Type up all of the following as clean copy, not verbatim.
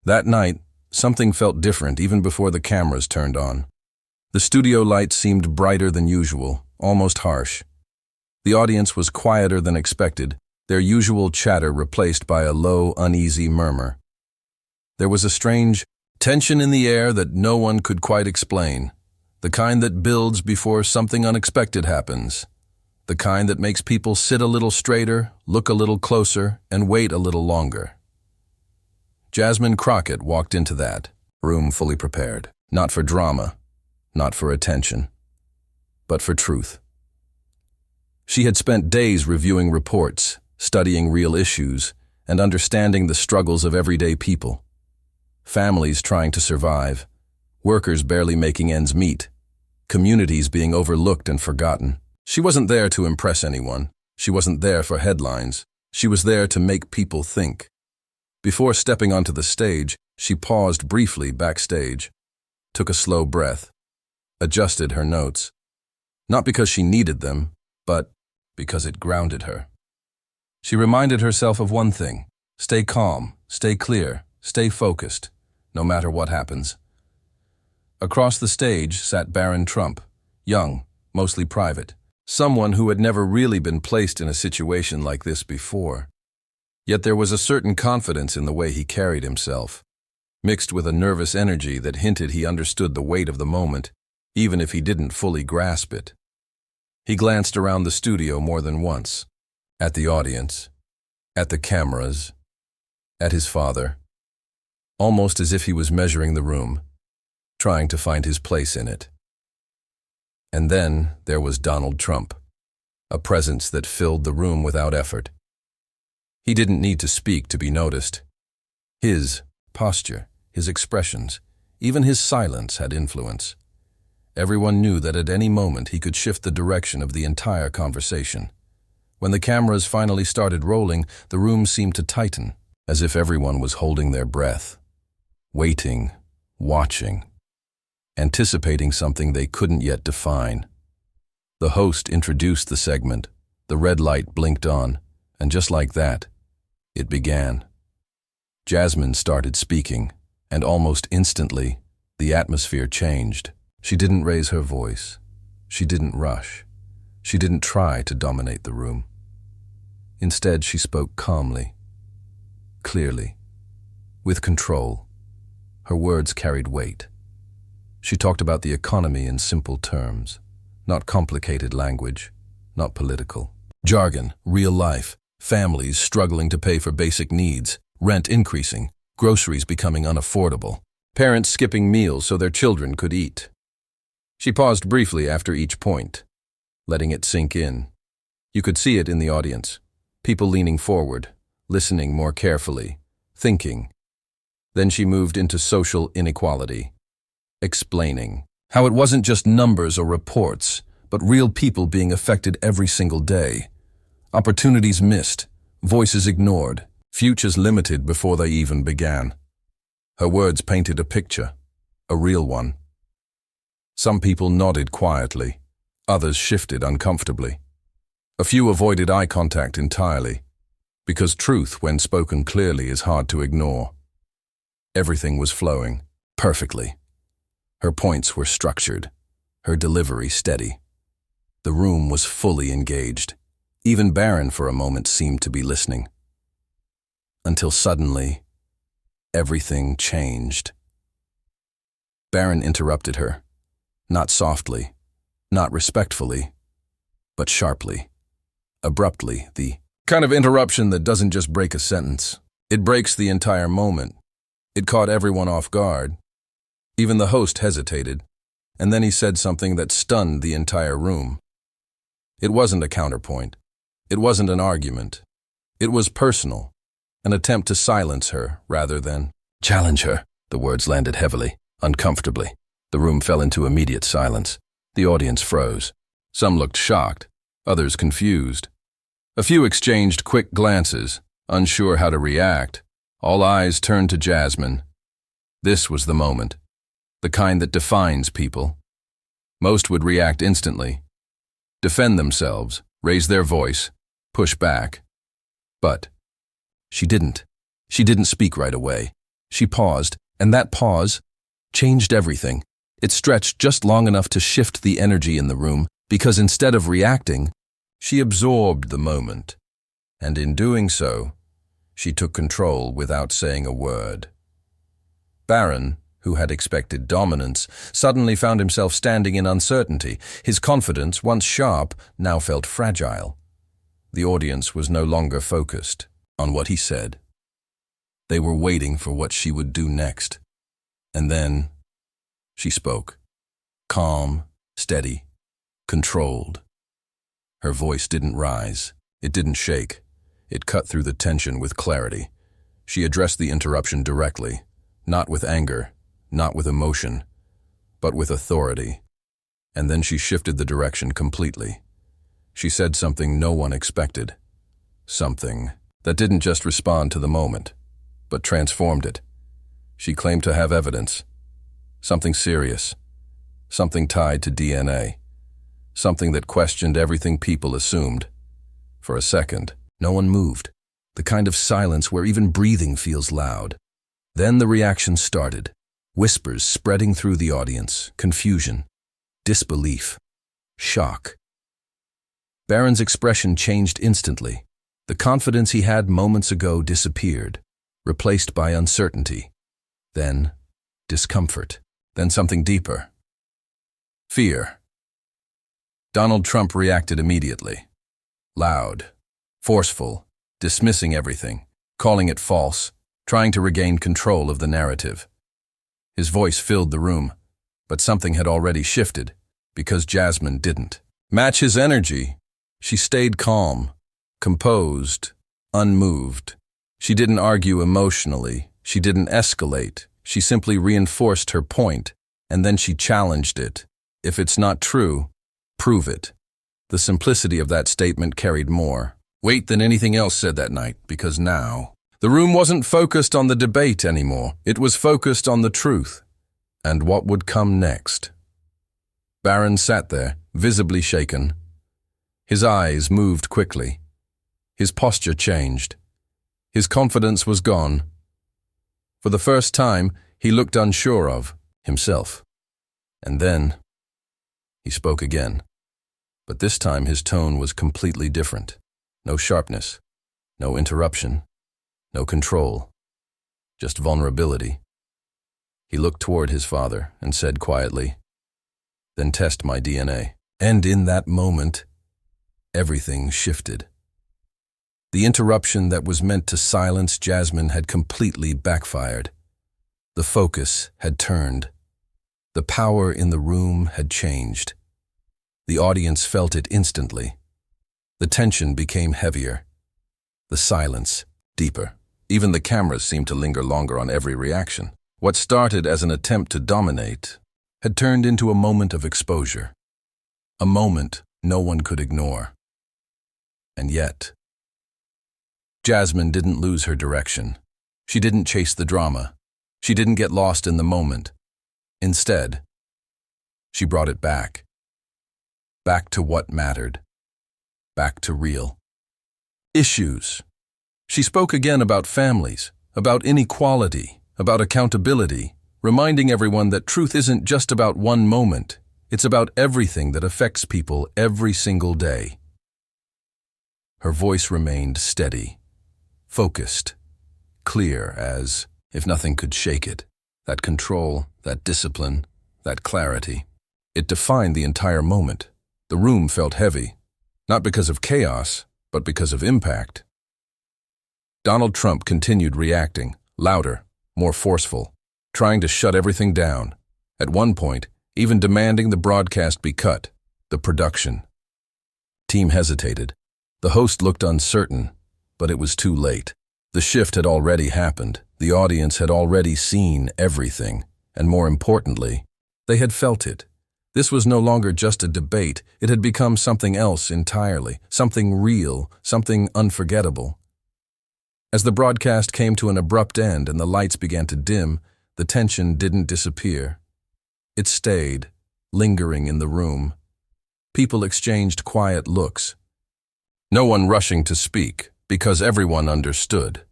That night, something felt different even before the cameras turned on. The studio lights seemed brighter than usual, almost harsh. The audience was quieter than expected, their usual chatter replaced by a low, uneasy murmur. There was a strange tension in the air that no one could quite explain, the kind that builds before something unexpected happens, the kind that makes people sit a little straighter, look a little closer, and wait a little longer. Jasmine Crockett walked into that room fully prepared, not for drama, not for attention, but for truth. She had spent days reviewing reports, studying real issues, and understanding the struggles of everyday people. Families trying to survive, workers barely making ends meet, communities being overlooked and forgotten. She wasn't there to impress anyone. She wasn't there for headlines. She was there to make people think. Before stepping onto the stage, she paused briefly backstage, took a slow breath, adjusted her notes. Not because she needed them, but because it grounded her. She reminded herself of one thing: stay calm, stay clear, stay focused, no matter what happens. Across the stage sat Barron Trump, young, mostly private, someone who had never really been placed in a situation like this before. Yet there was a certain confidence in the way he carried himself, mixed with a nervous energy that hinted he understood the weight of the moment, even if he didn't fully grasp it. He glanced around the studio more than once, at the audience, at the cameras, at his father, almost as if he was measuring the room, trying to find his place in it. And then there was Donald Trump, a presence that filled the room without effort. He didn't need to speak to be noticed. His posture, his expressions, even his silence had influence. Everyone knew that at any moment he could shift the direction of the entire conversation. When the cameras finally started rolling, the room seemed to tighten, as if everyone was holding their breath, waiting, watching, anticipating something they couldn't yet define. The host introduced the segment, the red light blinked on, and just like that, it began. Jasmine started speaking, and almost instantly, the atmosphere changed. She didn't raise her voice. She didn't rush. She didn't try to dominate the room. Instead, she spoke calmly, clearly, with control. Her words carried weight. She talked about the economy in simple terms, not complicated language, not political. Jargon, real life, families struggling to pay for basic needs, rent increasing, groceries becoming unaffordable, parents skipping meals so their children could eat. She paused briefly after each point, letting it sink in. You could see it in the audience, people leaning forward, listening more carefully, thinking. Then she moved into social inequality, explaining how it wasn't just numbers or reports, but real people being affected every single day. Opportunities missed, voices ignored, futures limited before they even began. Her words painted a picture, a real one. Some people nodded quietly, others shifted uncomfortably. A few avoided eye contact entirely, because truth, when spoken clearly, is hard to ignore. Everything was flowing, perfectly. Her points were structured, her delivery steady. The room was fully engaged. Even Barron for a moment seemed to be listening. Until suddenly, everything changed. Barron interrupted her. Not softly, not respectfully, but sharply, abruptly, the kind of interruption that doesn't just break a sentence. It breaks the entire moment. It caught everyone off guard. Even the host hesitated, and then he said something that stunned the entire room. It wasn't a counterpoint. It wasn't an argument. It was personal, an attempt to silence her rather than challenge her. The words landed heavily, uncomfortably. The room fell into immediate silence. The audience froze. Some looked shocked, others confused. A few exchanged quick glances, unsure how to react. All eyes turned to Jasmine. This was the moment, the kind that defines people. Most would react instantly, defend themselves, raise their voice, push back. But she didn't. She didn't speak right away. She paused, and that pause changed everything. It stretched just long enough to shift the energy in the room, because instead of reacting, she absorbed the moment. And in doing so, she took control without saying a word. Barron, who had expected dominance, suddenly found himself standing in uncertainty. His confidence, once sharp, now felt fragile. The audience was no longer focused on what he said. They were waiting for what she would do next. And then she spoke. Calm, steady, controlled. Her voice didn't rise. It didn't shake. It cut through the tension with clarity. She addressed the interruption directly, not with anger, not with emotion, but with authority. And then she shifted the direction completely. She said something no one expected. Something that didn't just respond to the moment, but transformed it. She claimed to have evidence. Something serious. Something tied to DNA. Something that questioned everything people assumed. For a second, no one moved. The kind of silence where even breathing feels loud. Then the reaction started. Whispers spreading through the audience. Confusion. Disbelief. Shock. Barron's expression changed instantly. The confidence he had moments ago disappeared, replaced by uncertainty. Then, discomfort. Then something deeper. Fear. Donald Trump reacted immediately. Loud, forceful, dismissing everything, calling it false, trying to regain control of the narrative. His voice filled the room, but something had already shifted, because Jasmine didn't match his energy. She stayed calm, composed, unmoved. She didn't argue emotionally. She didn't escalate. She simply reinforced her point, and then she challenged it. If it's not true, prove it. The simplicity of that statement carried more weight than anything else said that night, because now the room wasn't focused on the debate anymore. It was focused on the truth and what would come next. Barron sat there, visibly shaken. His eyes moved quickly. His posture changed. His confidence was gone. For the first time, he looked unsure of himself. And then he spoke again. But this time his tone was completely different. No sharpness, no interruption, no control, just vulnerability. He looked toward his father and said quietly, "Then test my DNA." And in that moment, everything shifted. The interruption that was meant to silence Jasmine had completely backfired. The focus had turned. The power in the room had changed. The audience felt it instantly. The tension became heavier. The silence deeper. Even the cameras seemed to linger longer on every reaction. What started as an attempt to dominate had turned into a moment of exposure. A moment no one could ignore. And yet, Jasmine didn't lose her direction. She didn't chase the drama. She didn't get lost in the moment. Instead, she brought it back. Back to what mattered. Back to real issues. She spoke again about families, about inequality, about accountability, reminding everyone that truth isn't just about one moment. It's about everything that affects people every single day. Her voice remained steady, focused, clear as if nothing could shake it. That control, that discipline, that clarity. It defined the entire moment. The room felt heavy, not because of chaos, but because of impact. Donald Trump continued reacting, louder, more forceful, trying to shut everything down. At one point, even demanding the broadcast be cut, the production. Team hesitated. The host looked uncertain, but it was too late. The shift had already happened. The audience had already seen everything, and more importantly, they had felt it. This was no longer just a debate. It had become something else entirely, something real, something unforgettable. As the broadcast came to an abrupt end and the lights began to dim, the tension didn't disappear. It stayed, lingering in the room. People exchanged quiet looks. No one rushing to speak, because everyone understood.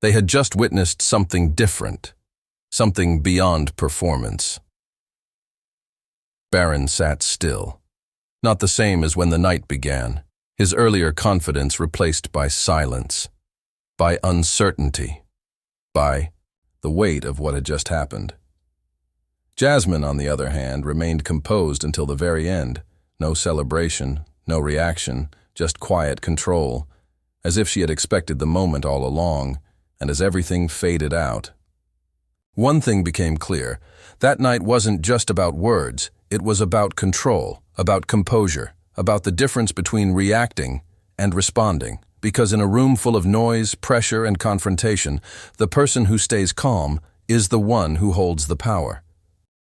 They had just witnessed something different, something beyond performance. Barron sat still. Not the same as when the night began, his earlier confidence replaced by silence, by uncertainty, by the weight of what had just happened. Jasmine, on the other hand, remained composed until the very end. No celebration, no reaction, just quiet control, as if she had expected the moment all along, and as everything faded out. One thing became clear. That night wasn't just about words, it was about control, about composure, about the difference between reacting and responding. Because in a room full of noise, pressure, and confrontation, the person who stays calm is the one who holds the power.